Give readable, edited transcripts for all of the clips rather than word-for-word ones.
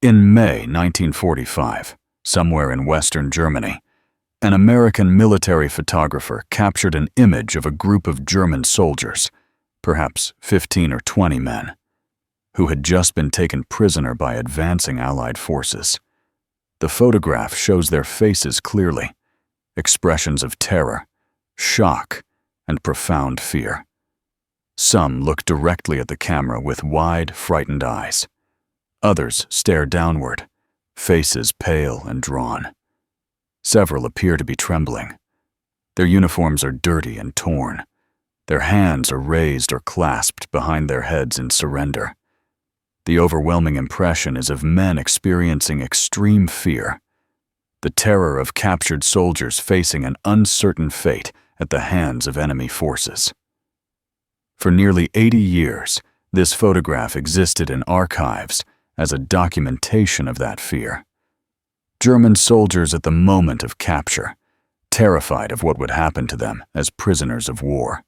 In May 1945, somewhere in Western Germany, an American military photographer captured an image of a group of German soldiers, perhaps 15 or 20 men, who had just been taken prisoner by advancing Allied forces. The photograph shows their faces clearly, expressions of terror, shock, and profound fear. Some look directly at the camera with wide, frightened eyes. Others stare downward, faces pale and drawn. Several appear to be trembling. Their uniforms are dirty and torn. Their hands are raised or clasped behind their heads in surrender. The overwhelming impression is of men experiencing extreme fear, the terror of captured soldiers facing an uncertain fate at the hands of enemy forces. For nearly 80 years, this photograph existed in archives as a documentation of that fear. German soldiers at the moment of capture, terrified of what would happen to them as prisoners of war.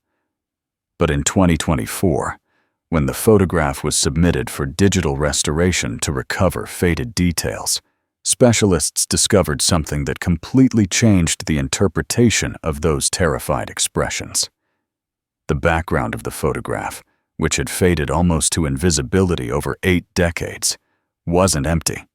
But in 2024, when the photograph was submitted for digital restoration to recover faded details, specialists discovered something that completely changed the interpretation of those terrified expressions. The background of the photograph, which had faded almost to invisibility over 8 decades, wasn't empty.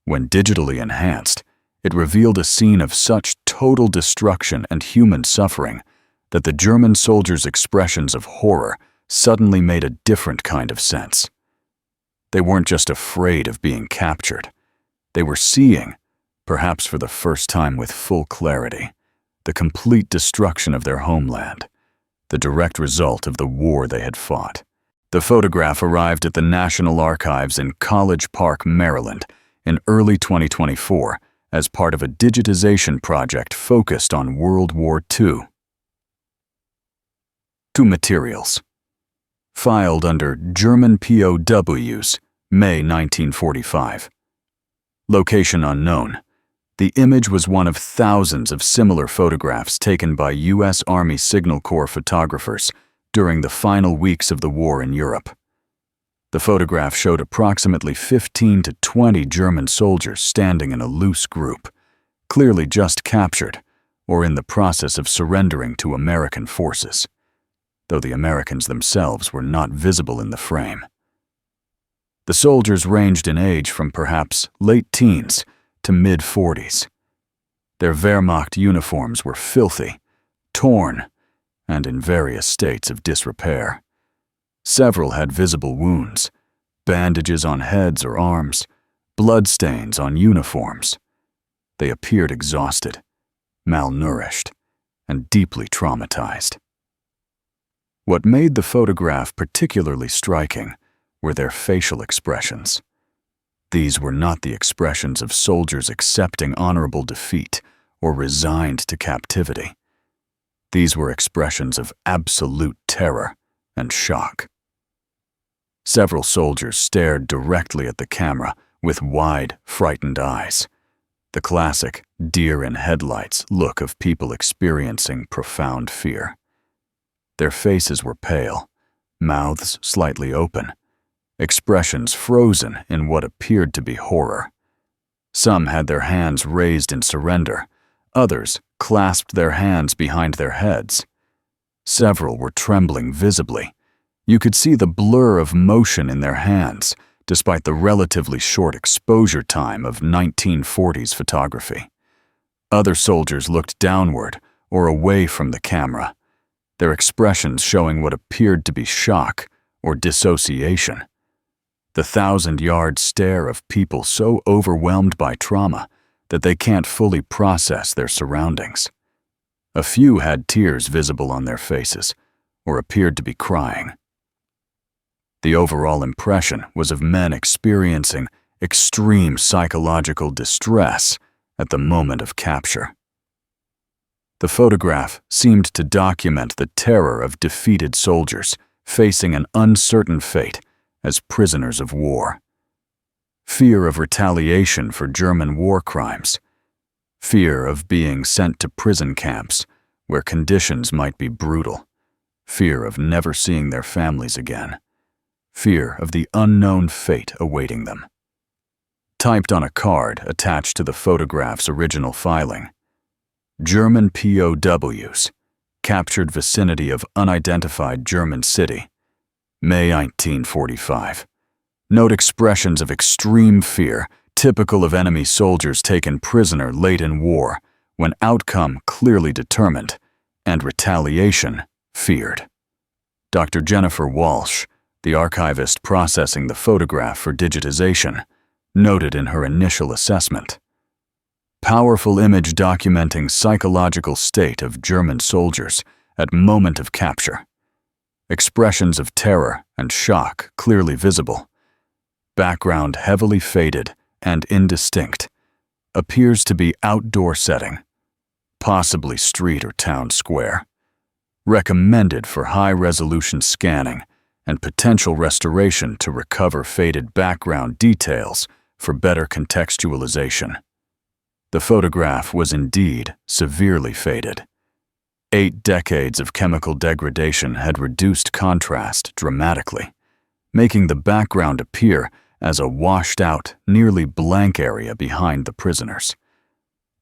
When digitally enhanced, it revealed a scene of such total destruction and human suffering that the German soldiers' expressions of horror suddenly made a different kind of sense. They weren't just afraid of being captured. They were seeing, perhaps for the first time with full clarity, the complete destruction of their homeland, the direct result of the war they had fought. The photograph arrived at the National Archives in College Park, Maryland, in early 2024 as part of a digitization project focused on World War II. 2 materials. Filed under German POWs, May 1945. Location unknown. The image was one of thousands of similar photographs taken by U.S. Army Signal Corps photographers during the final weeks of the war in Europe. The photograph showed approximately 15 to 20 German soldiers standing in a loose group, clearly just captured or in the process of surrendering to American forces, though the Americans themselves were not visible in the frame. The soldiers ranged in age from perhaps late teens to mid-40s. Their Wehrmacht uniforms were filthy, torn, and in various states of disrepair. Several had visible wounds, bandages on heads or arms, bloodstains on uniforms. They appeared exhausted, malnourished, and deeply traumatized. What made the photograph particularly striking were their facial expressions. These were not the expressions of soldiers accepting honorable defeat or resigned to captivity. These were expressions of absolute terror and shock. Several soldiers stared directly at the camera with wide, frightened eyes, the classic deer-in-headlights look of people experiencing profound fear. Their faces were pale, mouths slightly open, expressions frozen in what appeared to be horror. Some had their hands raised in surrender, others clasped their hands behind their heads. Several were trembling visibly. You could see the blur of motion in their hands, despite the relatively short exposure time of 1940s photography. Other soldiers looked downward or away from the camera, their expressions showing what appeared to be shock or dissociation. The 1,000-yard stare of people so overwhelmed by trauma that they can't fully process their surroundings. A few had tears visible on their faces or appeared to be crying. The overall impression was of men experiencing extreme psychological distress at the moment of capture. The photograph seemed to document the terror of defeated soldiers facing an uncertain fate as prisoners of war. Fear of retaliation for German war crimes. Fear of being sent to prison camps where conditions might be brutal. Fear of never seeing their families again. Fear of the unknown fate awaiting them. typed on a card attached to the photograph's original filing. German POWs, captured vicinity of unidentified German city, May 1945. Note expressions of extreme fear, typical of enemy soldiers taken prisoner late in war, when outcome clearly determined, and retaliation feared. Dr. Jennifer Walsh, the archivist processing the photograph for digitization, noted in her initial assessment. Powerful image documenting psychological state of German soldiers at moment of capture. Expressions of terror and shock clearly visible. Background heavily faded and indistinct. Appears to be outdoor setting, possibly street or town square. Recommended for high-resolution scanning and potential restoration to recover faded background details for better contextualization. The photograph was indeed severely faded. 8 decades of chemical degradation had reduced contrast dramatically, making the background appear as a washed-out, nearly blank area behind the prisoners.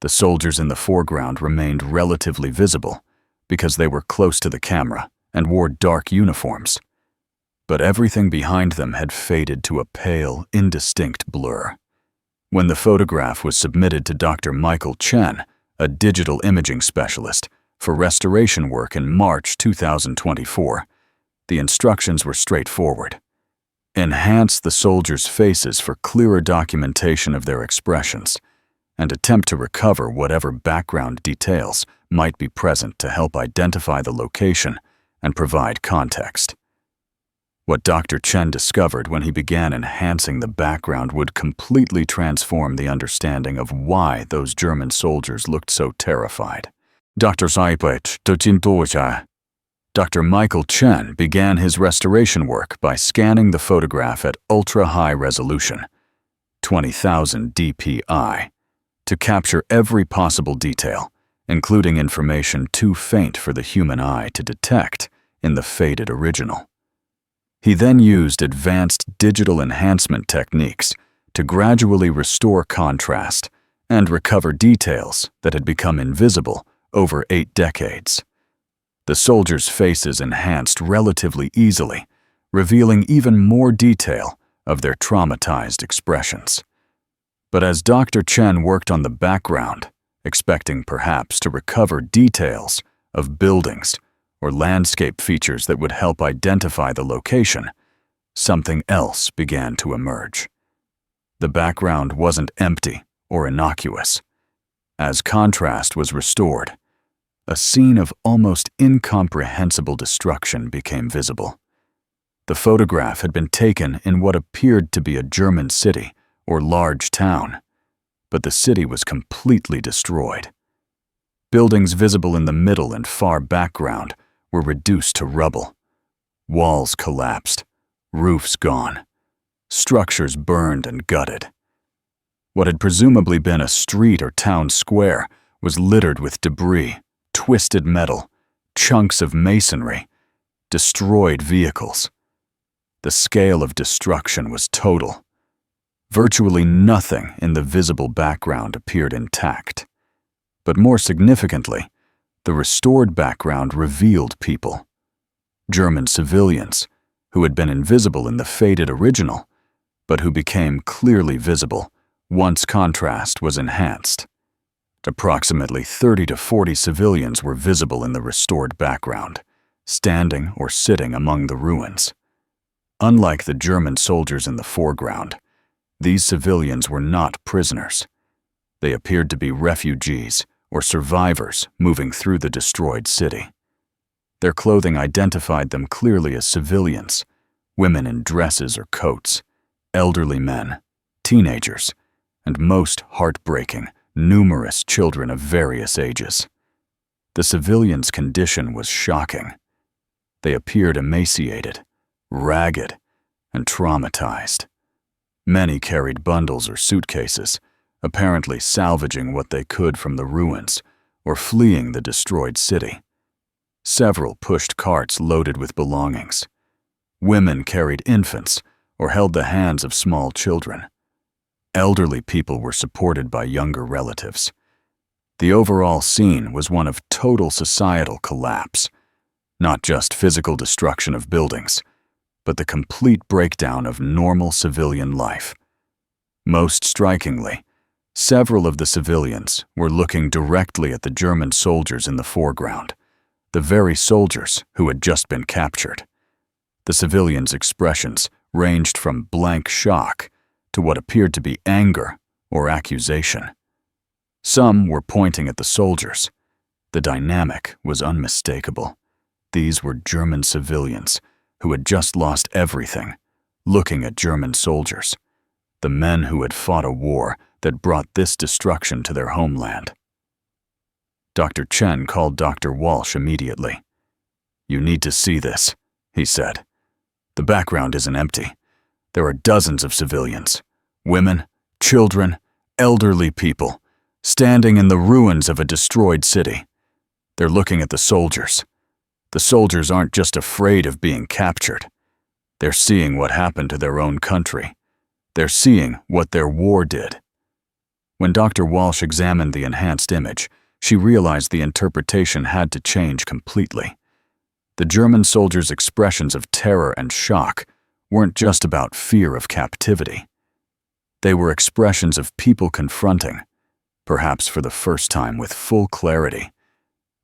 The soldiers in the foreground remained relatively visible because they were close to the camera and wore dark uniforms. But everything behind them had faded to a pale, indistinct blur. When the photograph was submitted to Dr. Michael Chen, a digital imaging specialist, for restoration work in March 2024, the instructions were straightforward. Enhance the soldiers' faces for clearer documentation of their expressions, and attempt to recover whatever background details might be present to help identify the location and provide context. What Dr. Chen discovered when he began enhancing the background would completely transform the understanding of why those German soldiers looked so terrified. Dr. Michael Chen began his restoration work by scanning the photograph at ultra-high resolution, 20,000 dpi, to capture every possible detail, including information too faint for the human eye to detect in the faded original. He then used advanced digital enhancement techniques to gradually restore contrast and recover details that had become invisible over 8 decades. The soldiers' faces enhanced relatively easily, revealing even more detail of their traumatized expressions. But as Dr. Chen worked on the background, expecting perhaps to recover details of buildings or landscape features that would help identify the location, something else began to emerge. The background wasn't empty or innocuous. As contrast was restored, a scene of almost incomprehensible destruction became visible. The photograph had been taken in what appeared to be a German city or large town, but the city was completely destroyed. Buildings visible in the middle and far background were reduced to rubble. Walls collapsed, roofs gone, structures burned and gutted. What had presumably been a street or town square was littered with debris, twisted metal, chunks of masonry, destroyed vehicles. The scale of destruction was total. Virtually nothing in the visible background appeared intact. But more significantly, the restored background revealed people. German civilians, who had been invisible in the faded original, but who became clearly visible once contrast was enhanced. Approximately 30 to 40 civilians were visible in the restored background, standing or sitting among the ruins. Unlike the German soldiers in the foreground, these civilians were not prisoners. They appeared to be refugees or survivors moving through the destroyed city. Their clothing identified them clearly as civilians, women in dresses or coats, elderly men, teenagers, and most heartbreaking, numerous children of various ages. The civilians' condition was shocking. They appeared emaciated, ragged, and traumatized. Many carried bundles or suitcases, apparently salvaging what they could from the ruins or fleeing the destroyed city. Several pushed carts loaded with belongings. Women carried infants or held the hands of small children. Elderly people were supported by younger relatives. The overall scene was one of total societal collapse, not just physical destruction of buildings, but the complete breakdown of normal civilian life. Most strikingly, several of the civilians were looking directly at the German soldiers in the foreground, the very soldiers who had just been captured. The civilians' expressions ranged from blank shock to what appeared to be anger or accusation. Some were pointing at the soldiers. The dynamic was unmistakable. These were German civilians who had just lost everything, looking at German soldiers, the men who had fought a war that brought this destruction to their homeland. Dr. Chen called Dr. Walsh immediately. "You need to see this," he said. "The background isn't empty. There are dozens of civilians, women, children, elderly people, standing in the ruins of a destroyed city. They're looking at the soldiers. The soldiers aren't just afraid of being captured. They're seeing what happened to their own country. They're seeing what their war did." When Dr. Walsh examined the enhanced image, she realized the interpretation had to change completely. The German soldiers' expressions of terror and shock weren't just about fear of captivity. They were expressions of people confronting, perhaps for the first time with full clarity,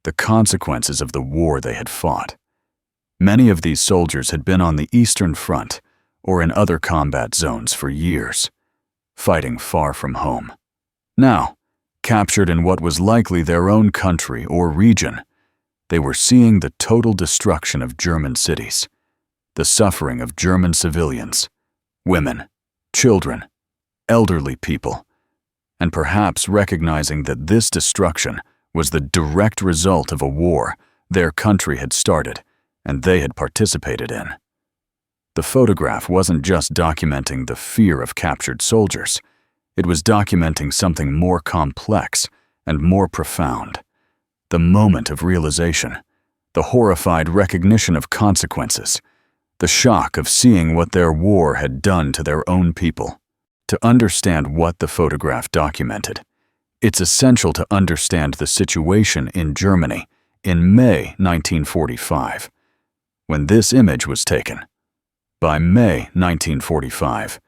the consequences of the war they had fought. Many of these soldiers had been on the Eastern Front or in other combat zones for years, fighting far from home. Now, captured in what was likely their own country or region, they were seeing the total destruction of German cities, the suffering of German civilians, women, children, elderly people, and perhaps recognizing that this destruction was the direct result of a war their country had started and they had participated in. The photograph wasn't just documenting the fear of captured soldiers. It was documenting something more complex and more profound. The moment of realization, the horrified recognition of consequences, the shock of seeing what their war had done to their own people. To understand what the photograph documented, it's essential to understand the situation in Germany in May 1945, when this image was taken. By May 1945,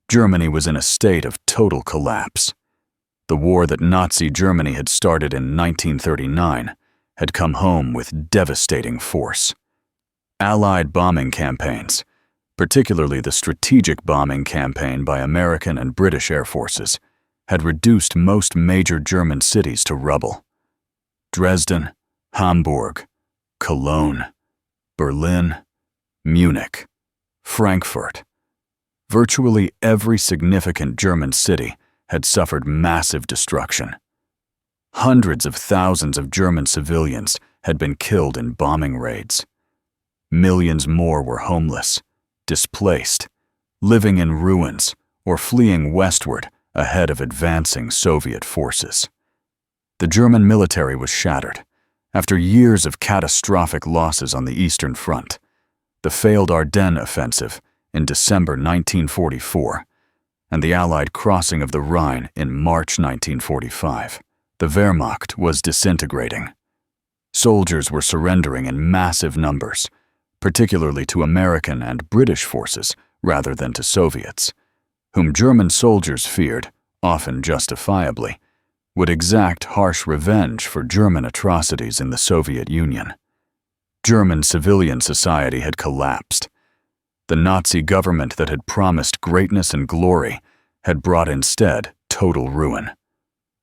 Germany was in a state of total collapse. The war that Nazi Germany had started in 1939 had come home with devastating force. Allied bombing campaigns, particularly the strategic bombing campaign by American and British air forces, had reduced most major German cities to rubble. Dresden, Hamburg, Cologne, Berlin, Munich, Frankfurt. Virtually every significant German city had suffered massive destruction. Hundreds of thousands of German civilians had been killed in bombing raids. Millions more were homeless, displaced, living in ruins, or fleeing westward ahead of advancing Soviet forces. The German military was shattered. After years of catastrophic losses on the Eastern Front, the failed Ardennes offensive in December 1944, and the Allied crossing of the Rhine in March 1945, the Wehrmacht was disintegrating. Soldiers were surrendering in massive numbers, particularly to American and British forces rather than to Soviets, whom German soldiers feared, often justifiably, would exact harsh revenge for German atrocities in the Soviet Union. German civilian society had collapsed. The Nazi government that had promised greatness and glory had brought instead total ruin.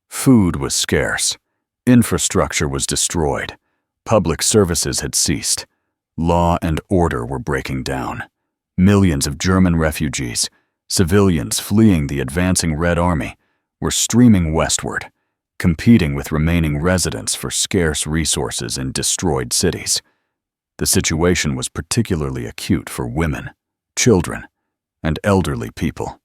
Food was scarce, infrastructure was destroyed, public services had ceased, law and order were breaking down. Millions of German refugees, civilians fleeing the advancing Red Army, were streaming westward, competing with remaining residents for scarce resources in destroyed cities. The situation was particularly acute for women, children, and elderly people,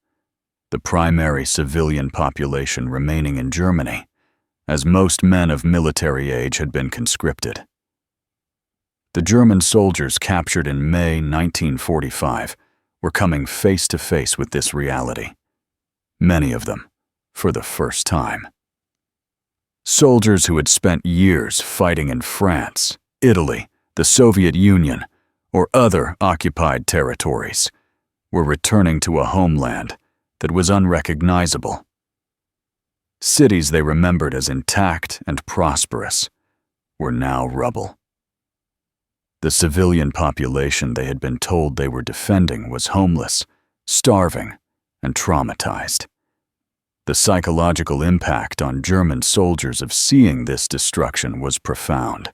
the primary civilian population remaining in Germany, as most men of military age had been conscripted. The German soldiers captured in May 1945 were coming face to face with this reality. many of them for the first time. Soldiers who had spent years fighting in France, Italy, the Soviet Union, or other occupied territories were returning to a homeland that was unrecognizable. Cities they remembered as intact and prosperous were now rubble. The civilian population they had been told they were defending was homeless, starving, and traumatized. The psychological impact on German soldiers of seeing this destruction was profound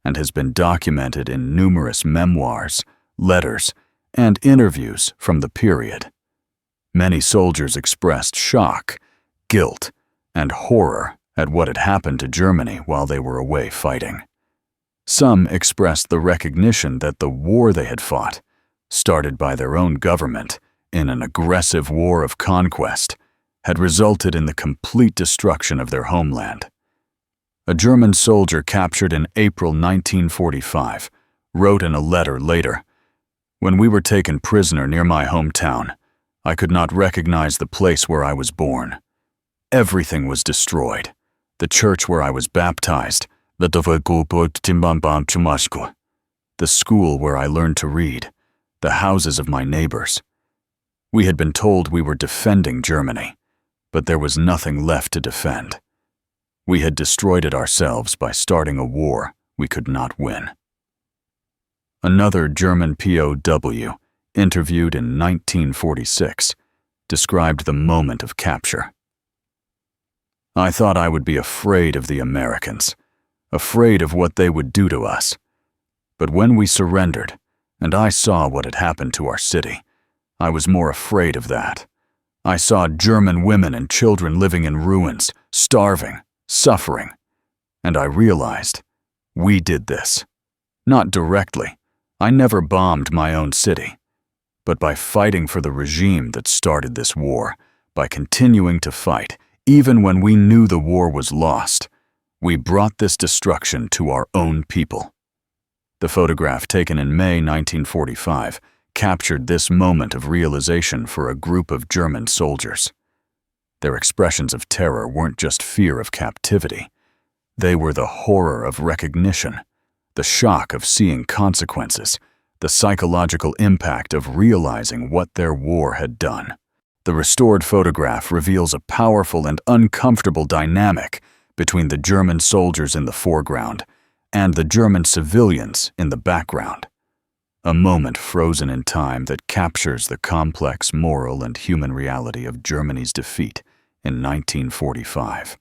and has been documented in numerous memoirs, letters, and interviews from the period. Many soldiers expressed shock, guilt, and horror at what had happened to Germany while they were away fighting. Some expressed the recognition that the war they had fought, started by their own government in an aggressive war of conquest, had resulted in the complete destruction of their homeland. A German soldier captured in April 1945 wrote in a letter later, "When we were taken prisoner near my hometown, I could not recognize the place where I was born. Everything was destroyed. The church where I was baptized, the school where I learned to read, the houses of my neighbors. We had been told we were defending Germany, but there was nothing left to defend. We had destroyed it ourselves by starting a war we could not win." Another German POW, interviewed in 1946, described the moment of capture. "I thought I would be afraid of the Americans, afraid of what they would do to us. But when we surrendered, and I saw what had happened to our city, I was more afraid of that. I saw German women and children living in ruins, starving, suffering, and I realized we did this. Not directly. I never bombed my own city. But by fighting for the regime that started this war, by continuing to fight, even when we knew the war was lost, we brought this destruction to our own people." The photograph taken in May 1945 captured this moment of realization for a group of German soldiers. Their expressions of terror weren't just fear of captivity. They were the horror of recognition, the shock of seeing consequences, the psychological impact of realizing what their war had done. The restored photograph reveals a powerful and uncomfortable dynamic between the German soldiers in the foreground and the German civilians in the background. A moment frozen in time that captures the complex moral and human reality of Germany's defeat in 1945.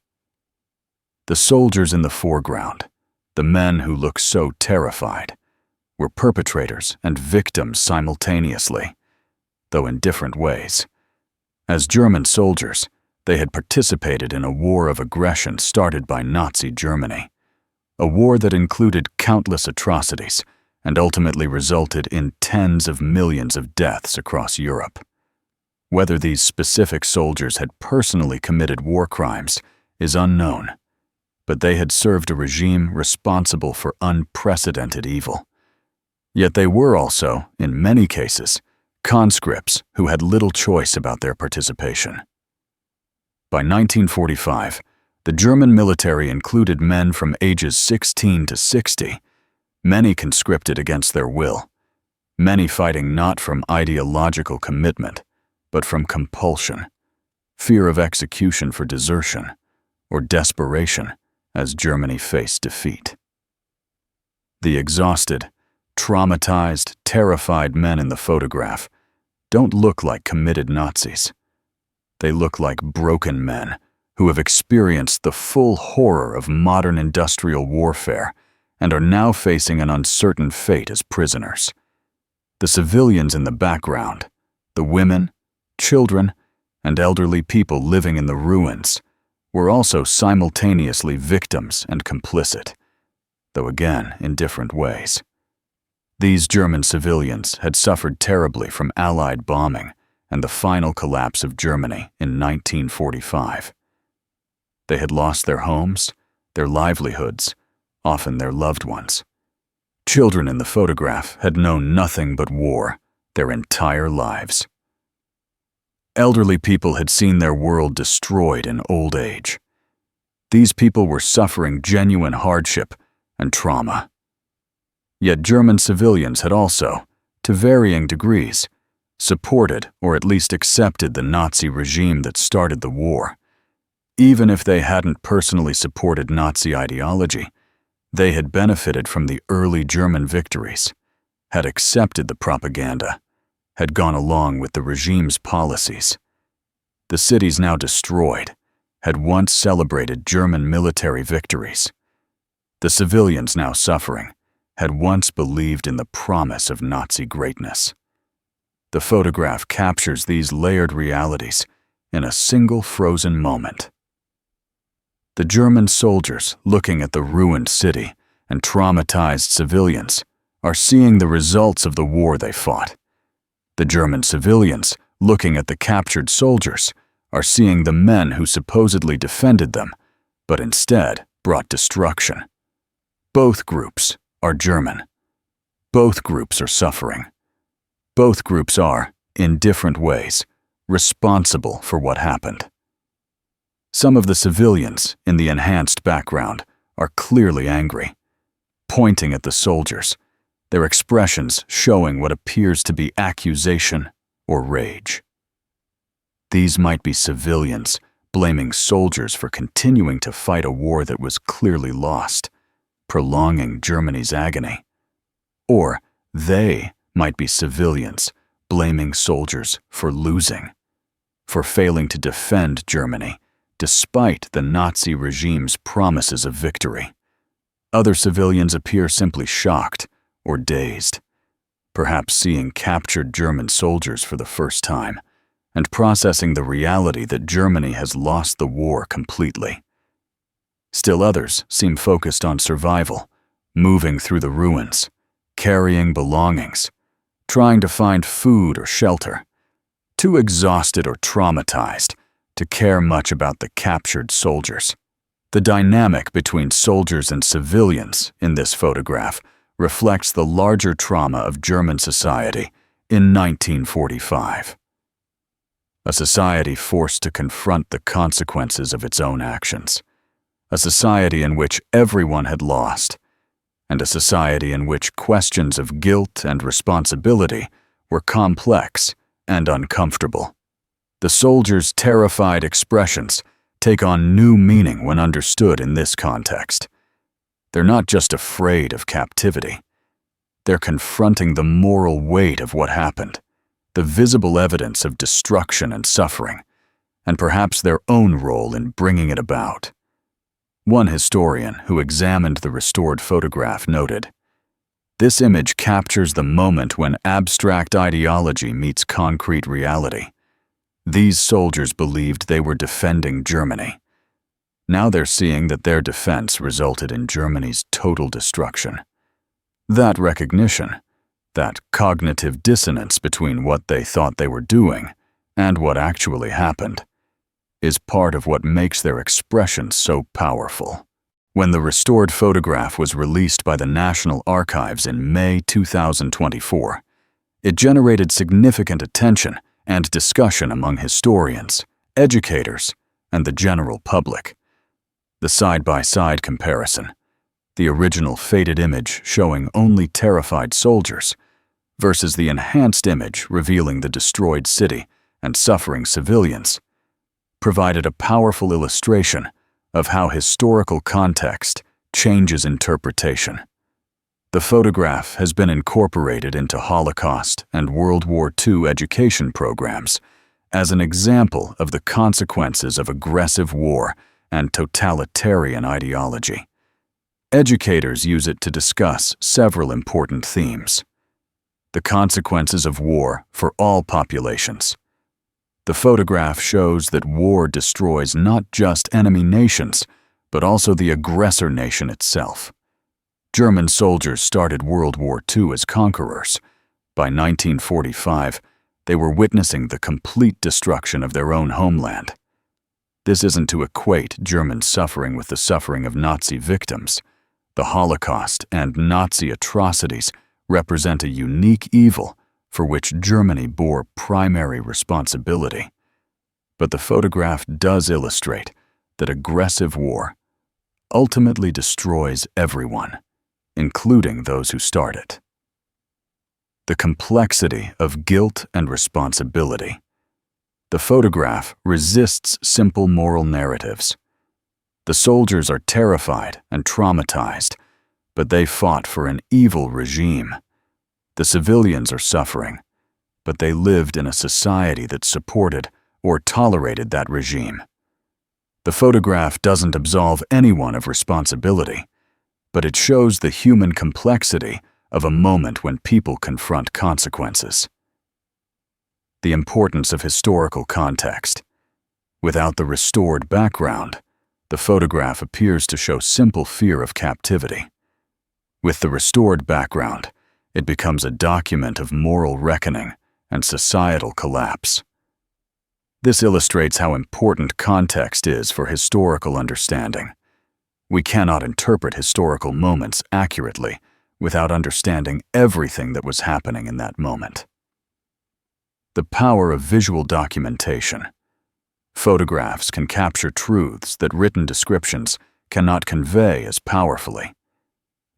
The soldiers in the foreground, the men who look so terrified, were perpetrators and victims simultaneously, though in different ways. As German soldiers, they had participated in a war of aggression started by Nazi Germany, a war that included countless atrocities and ultimately resulted in tens of millions of deaths across Europe. Whether these specific soldiers had personally committed war crimes is unknown, but they had served a regime responsible for unprecedented evil. Yet they were also, in many cases, conscripts who had little choice about their participation. By 1945, the German military included men from ages 16 to 60, many conscripted against their will, many fighting not from ideological commitment, but from compulsion, fear of execution for desertion, or desperation as Germany faced defeat. The exhausted, traumatized, terrified men in the photograph don't look like committed Nazis. They look like broken men who have experienced the full horror of modern industrial warfare and are now facing an uncertain fate as prisoners. The civilians in the background, the women, children, and elderly people living in the ruins, were also simultaneously victims and complicit, though again in different ways. These German civilians had suffered terribly from Allied bombing and the final collapse of Germany in 1945. They had lost their homes, their livelihoods, often their loved ones. Children in the photograph had known nothing but war their entire lives. Elderly people had seen their world destroyed in old age. These people were suffering genuine hardship and trauma. Yet German civilians had also, to varying degrees, supported or at least accepted the Nazi regime that started the war. Even if they hadn't personally supported Nazi ideology, they had benefited from the early German victories, had accepted the propaganda, had gone along with the regime's policies. The cities now destroyed had once celebrated German military victories. The civilians now suffering had once believed in the promise of Nazi greatness. The photograph captures these layered realities in a single frozen moment. The German soldiers looking at the ruined city and traumatized civilians are seeing the results of the war they fought. The German civilians looking at the captured soldiers are seeing the men who supposedly defended them, but instead brought destruction. Both groups are German. Both groups are suffering. Both groups are, in different ways, responsible for what happened. Some of the civilians in the enhanced background are clearly angry, pointing at the soldiers, their expressions showing what appears to be accusation or rage. These might be civilians blaming soldiers for continuing to fight a war that was clearly lost, prolonging Germany's agony. Or they might be civilians blaming soldiers for losing, for failing to defend Germany despite the Nazi regime's promises of victory. Other civilians appear simply shocked or dazed, perhaps seeing captured German soldiers for the first time and processing the reality that Germany has lost the war completely. Still others seem focused on survival, moving through the ruins, carrying belongings, trying to find food or shelter, too exhausted or traumatized to care much about the captured soldiers. The dynamic between soldiers and civilians in this photograph reflects the larger trauma of German society in 1945. A society forced to confront the consequences of its own actions. A society in which everyone had lost, and a society in which questions of guilt and responsibility were complex and uncomfortable. The soldiers' terrified expressions take on new meaning when understood in this context. They're not just afraid of captivity. They're confronting the moral weight of what happened, the visible evidence of destruction and suffering, and perhaps their own role in bringing it about. One historian who examined the restored photograph noted, "This image captures the moment when abstract ideology meets concrete reality. These soldiers believed they were defending Germany. Now they're seeing that their defense resulted in Germany's total destruction." That recognition, that cognitive dissonance between what they thought they were doing and what actually happened, is part of what makes their expression so powerful. When the restored photograph was released by the National Archives in May 2024, it generated significant attention and discussion among historians, educators, and the general public. The side-by-side comparison, the original faded image showing only terrified soldiers, versus the enhanced image revealing the destroyed city and suffering civilians, provided a powerful illustration of how historical context changes interpretation. The photograph has been incorporated into Holocaust and World War II education programs as an example of the consequences of aggressive war and totalitarian ideology. Educators use it to discuss several important themes: the consequences of war for all populations. The photograph shows that war destroys not just enemy nations, but also the aggressor nation itself. German soldiers started World War II as conquerors. By 1945, they were witnessing the complete destruction of their own homeland. This isn't to equate German suffering with the suffering of Nazi victims. The Holocaust and Nazi atrocities represent a unique evil for which Germany bore primary responsibility. But the photograph does illustrate that aggressive war ultimately destroys everyone, including those who start it. The complexity of guilt and responsibility. The photograph resists simple moral narratives. The soldiers are terrified and traumatized, but they fought for an evil regime. The civilians are suffering, but they lived in a society that supported or tolerated that regime. The photograph doesn't absolve anyone of responsibility, but it shows the human complexity of a moment when people confront consequences. The importance of historical context. Without the restored background, the photograph appears to show simple fear of captivity. With the restored background, it becomes a document of moral reckoning and societal collapse. This illustrates how important context is for historical understanding. We cannot interpret historical moments accurately without understanding everything that was happening in that moment. The power of visual documentation. Photographs can capture truths that written descriptions cannot convey as powerfully.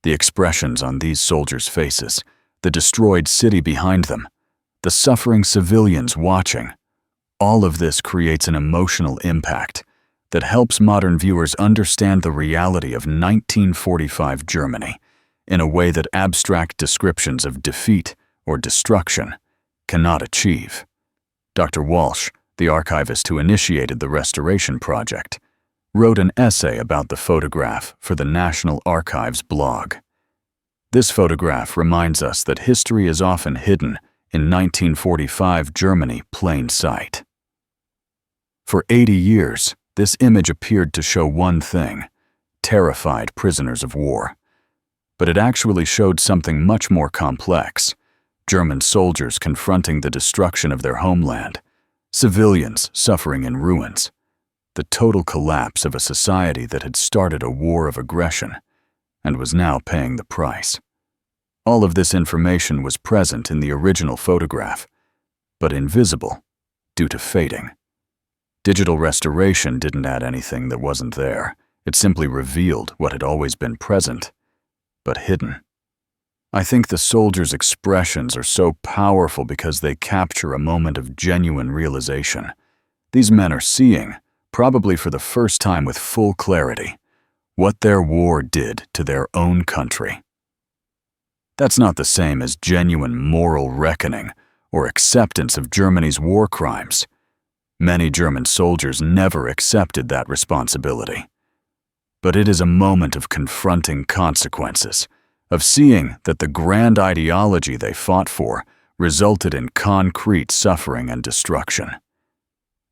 The expressions on these soldiers' faces, the destroyed city behind them, the suffering civilians watching, all of this creates an emotional impact that helps modern viewers understand the reality of 1945 Germany in a way that abstract descriptions of defeat or destruction cannot achieve. Dr. Walsh, the archivist who initiated the restoration project, wrote an essay about the photograph for the National Archives blog. This photograph reminds us that history is often hidden in 1945 Germany plain sight. For 80 years, this image appeared to show one thing: terrified prisoners of war. But it actually showed something much more complex: German soldiers confronting the destruction of their homeland, civilians suffering in ruins, the total collapse of a society that had started a war of aggression and was now paying the price. All of this information was present in the original photograph, but invisible due to fading. Digital restoration didn't add anything that wasn't there. It simply revealed what had always been present, but hidden. I think the soldiers' expressions are so powerful because they capture a moment of genuine realization. These men are seeing, probably for the first time with full clarity, what their war did to their own country. That's not the same as genuine moral reckoning or acceptance of Germany's war crimes. Many German soldiers never accepted that responsibility. But it is a moment of confronting consequences, of seeing that the grand ideology they fought for resulted in concrete suffering and destruction.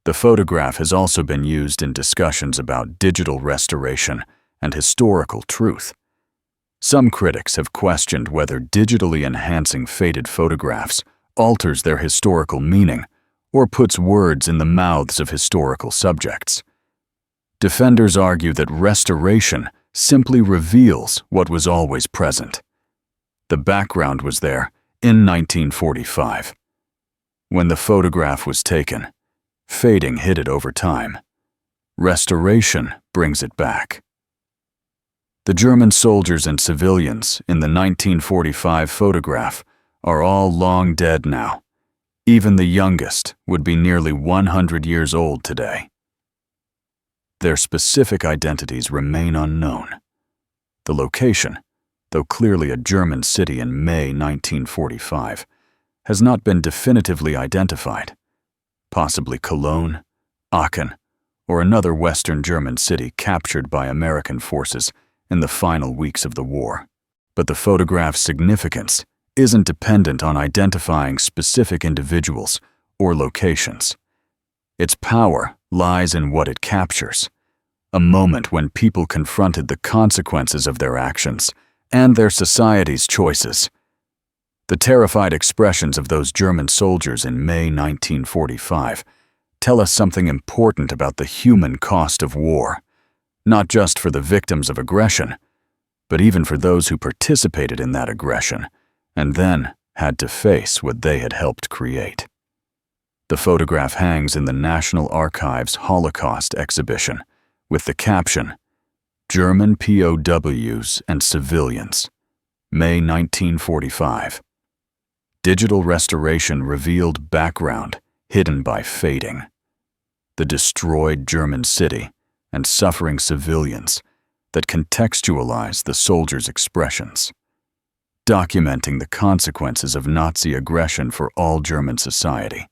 The photograph has also been used in discussions about digital restoration and historical truth. Some critics have questioned whether digitally enhancing faded photographs alters their historical meaning or puts words in the mouths of historical subjects. Defenders argue that restoration simply reveals what was always present. The background was there in 1945. When the photograph was taken, fading hid it over time. Restoration brings it back. The German soldiers and civilians in the 1945 photograph are all long dead now. Even the youngest would be nearly 100 years old today. Their specific identities remain unknown. The location, though clearly a German city in May 1945, has not been definitively identified. Possibly Cologne, Aachen, or another Western German city captured by American forces in the final weeks of the war. But the photograph's significance isn't dependent on identifying specific individuals or locations. Its power lies in what it captures: a moment when people confronted the consequences of their actions and their society's choices. The terrified expressions of those German soldiers in May 1945 tell us something important about the human cost of war, not just for the victims of aggression, but even for those who participated in that aggression and then had to face what they had helped create. The photograph hangs in the National Archives Holocaust exhibition with the caption, "German POWs and Civilians, May 1945. Digital restoration revealed background hidden by fading. The destroyed German city and suffering civilians that contextualize the soldiers' expressions, documenting the consequences of Nazi aggression for all German society.